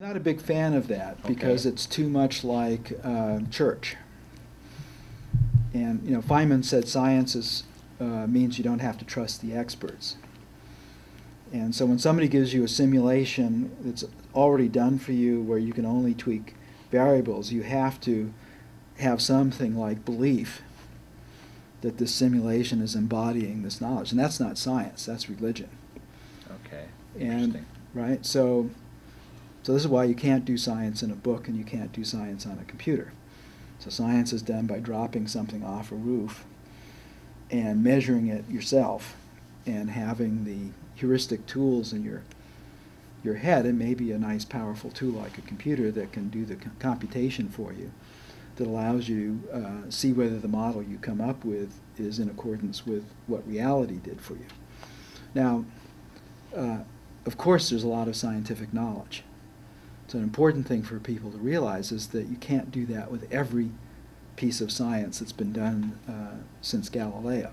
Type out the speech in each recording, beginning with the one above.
Not a big fan of that because Okay. it's too much like church. And Feynman said science means you don't have to trust the experts. And so when somebody gives you a simulation that's already done for you where you can only tweak variables, you have to have something like belief that this simulation is embodying this knowledge. And that's not science, that's religion. Okay. And Interesting. right, so this is why you can't do science in a book and you can't do science on a computer. So science is done by dropping something off a roof and measuring it yourself and having the heuristic tools in your head, and maybe a nice powerful tool like a computer that can do the computation for you that allows you to see whether the model you come up with is in accordance with what reality did for you. Now, of course there's a lot of scientific knowledge. So an important thing for people to realize is that you can't do that with every piece of science that's been done since Galileo.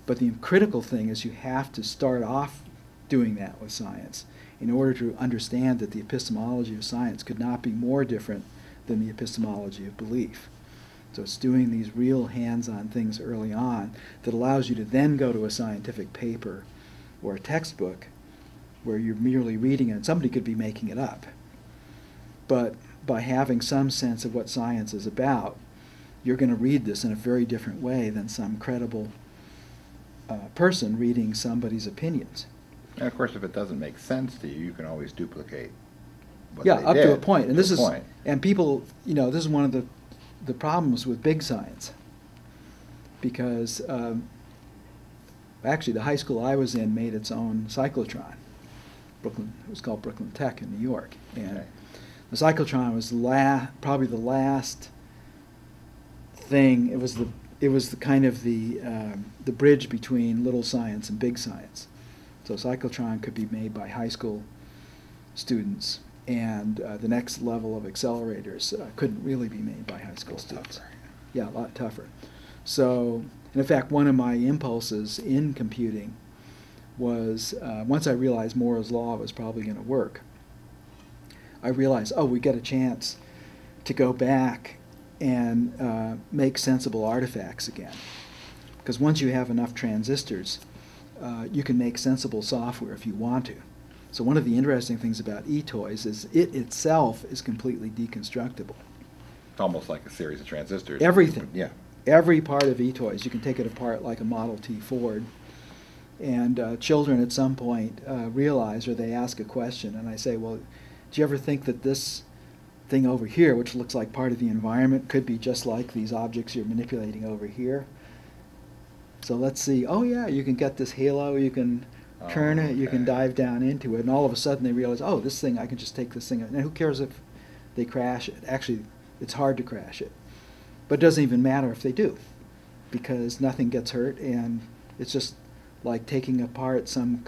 But the critical thing is you have to start off doing that with science in order to understand that the epistemology of science could not be more different than the epistemology of belief. So it's doing these real hands-on things early on that allows you to then go to a scientific paper or a textbook where you're merely reading it, and somebody could be making it up. But by having some sense of what science is about, you're going to read this in a very different way than some credible person reading somebody's opinions. And of course, if it doesn't make sense to you, you can always duplicate what Yeah, they up did. to a point. And this is, point. and people, this is one of the problems with big science. Because actually the high school I was in made its own cyclotron. Brooklyn, it was called Brooklyn Tech in New York. And Okay. the cyclotron was probably the last thing. It was the kind of the bridge between little science and big science. So cyclotron could be made by high school students, and the next level of accelerators couldn't really be made by high school students. Tougher. Yeah, a lot tougher. So, and in fact, one of my impulses in computing was once I realized Moore's law was probably going to work, I realized, oh, we get a chance to go back and make sensible artifacts again. Because once you have enough transistors, you can make sensible software if you want to. So one of the interesting things about eToys is it itself is completely deconstructible. It's almost like a series of transistors. Everything. Yeah. Every part of eToys, you can take it apart like a Model T Ford. And children at some point realize, or they ask a question, and I say, well, do you ever think that this thing over here, which looks like part of the environment, could be just like these objects you're manipulating over here? So let's see, oh yeah, you can get this halo, you can turn it, you can Okay. dive down into it, and all of a sudden they realize, oh, this thing, I can just take this thing, and who cares if they crash it? Actually, it's hard to crash it. But it doesn't even matter if they do, because nothing gets hurt, and it's just like taking apart some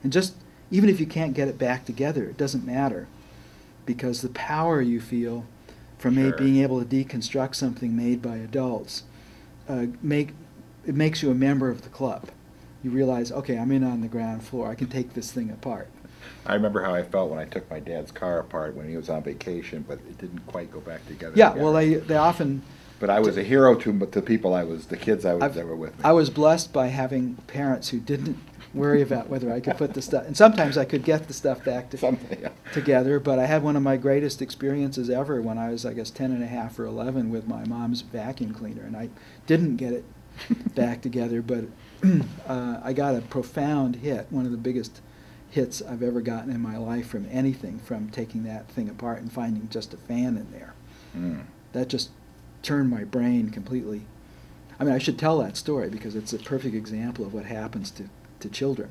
and just, even if you can't get it back together, it doesn't matter, because the power you feel from Sure. being able to deconstruct something made by adults, it makes you a member of the club. You realize, okay, I'm in on the ground floor. I can take this thing apart. I remember how I felt when I took my dad's car apart when he was on vacation, but it didn't quite go back together. Yeah, again. well, they often. But I was a hero to the people the kids that were with me. I was blessed by having parents who didn't worry about whether I could put the stuff, and sometimes I could get the stuff back Something, yeah. together, but I had one of my greatest experiences ever when I was, I guess, 10 and a half or 11 with my mom's vacuum cleaner, and I didn't get it back together, but I got a profound hit, one of the biggest hits I've ever gotten in my life from anything, from taking that thing apart and finding just a fan in there. Mm. That just turned my brain completely. I mean, I should tell that story because it's a perfect example of what happens to children.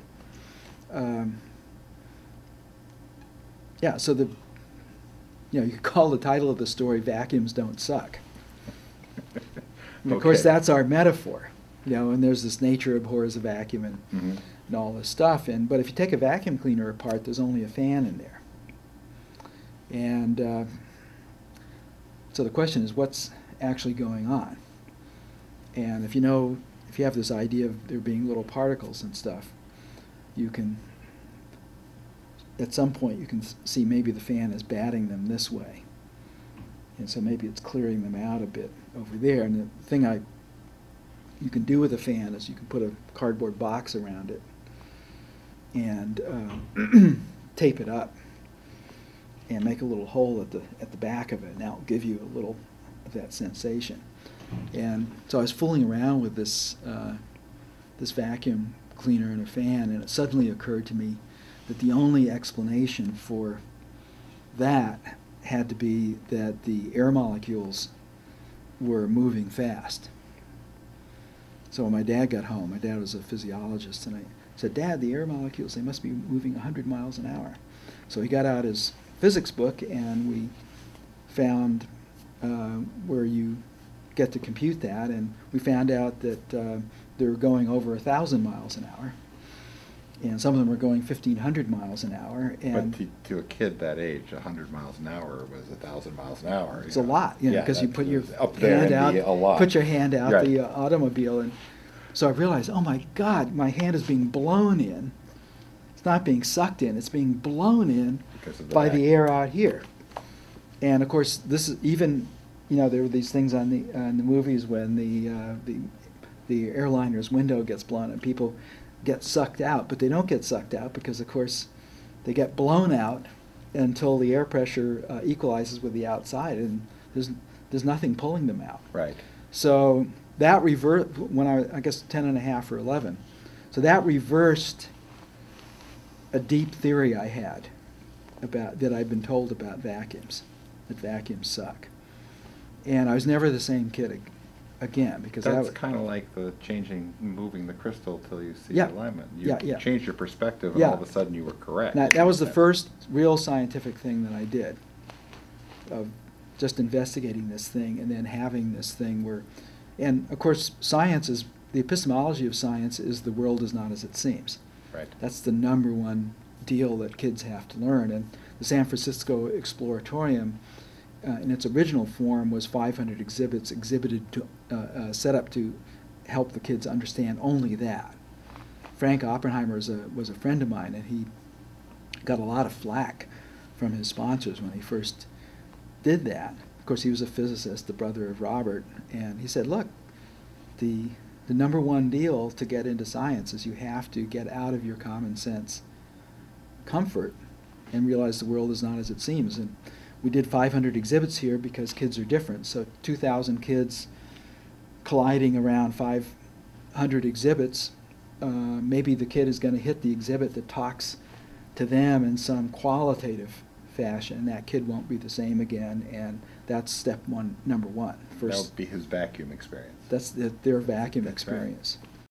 Yeah, so you could call the title of the story "Vacuums Don't Suck." And of course, Okay. that's our metaphor, and there's this nature abhors a vacuum Mhm. and all this stuff. But if you take a vacuum cleaner apart, there's only a fan in there. And so the question is, what's actually going on? And if you have this idea of there being little particles and stuff, you can at some point you can see maybe the fan is batting them this way. And so maybe it's clearing them out a bit over there. And the thing you can do with a fan is you can put a cardboard box around it and tape it up and make a little hole at the back of it, and that'll give you a little of that sensation. And so I was fooling around with this this vacuum cleaner and a fan, and it suddenly occurred to me that the only explanation for that had to be that the air molecules were moving fast. So when my dad got home, my dad was a physiologist, and I said, "Dad, the air molecules, they must be moving 100 miles an hour." So he got out his physics book, and we found where you get to compute that, and we found out that they were going over 1,000 miles an hour, and some of them were going 1,500 miles an hour. And but to a kid that age, 100 miles an hour was 1,000 miles an hour. It's a lot, you know, because you put your up there hand out, a lot. put your hand out Right. the automobile, and so I realized, oh my God, my hand is being blown in. It's not being sucked in; it's being blown in Because of by the vacuum. air out here. And of course, this is even, you know, there were these things on the movies when the airliner's window gets blown and people get sucked out, but they don't get sucked out because, of course, they get blown out until the air pressure equalizes with the outside, and there's nothing pulling them out. Right. So that when I guess 10 and a half or 11. So that reversed a deep theory I had about that I'd been told about vacuums, that vacuums suck. And I was never the same kid again, because That's kind of like moving the crystal till you see Yeah. alignment. You Yeah. changed your perspective, and Yeah. all of a sudden you were correct. that was the first real scientific thing that I did, of just investigating this thing and then having this thing where, and of course the epistemology of science is the world is not as it seems. Right. That's the number one deal that kids have to learn. And the San Francisco Exploratorium, in its original form, was 500 exhibits set up to help the kids understand only that. Frank Oppenheimer was a friend of mine, and he got a lot of flack from his sponsors when he first did that. Of course, he was a physicist, the brother of Robert, and he said, look, the number one deal to get into science is you have to get out of your common sense comfort and realize the world is not as it seems. And we did 500 exhibits here because kids are different. So 2,000 kids colliding around 500 exhibits, maybe the kid is going to hit the exhibit that talks to them in some qualitative fashion, and that kid won't be the same again, and that's step one, number one. That would be his vacuum experience. That's their vacuum That's right. experience.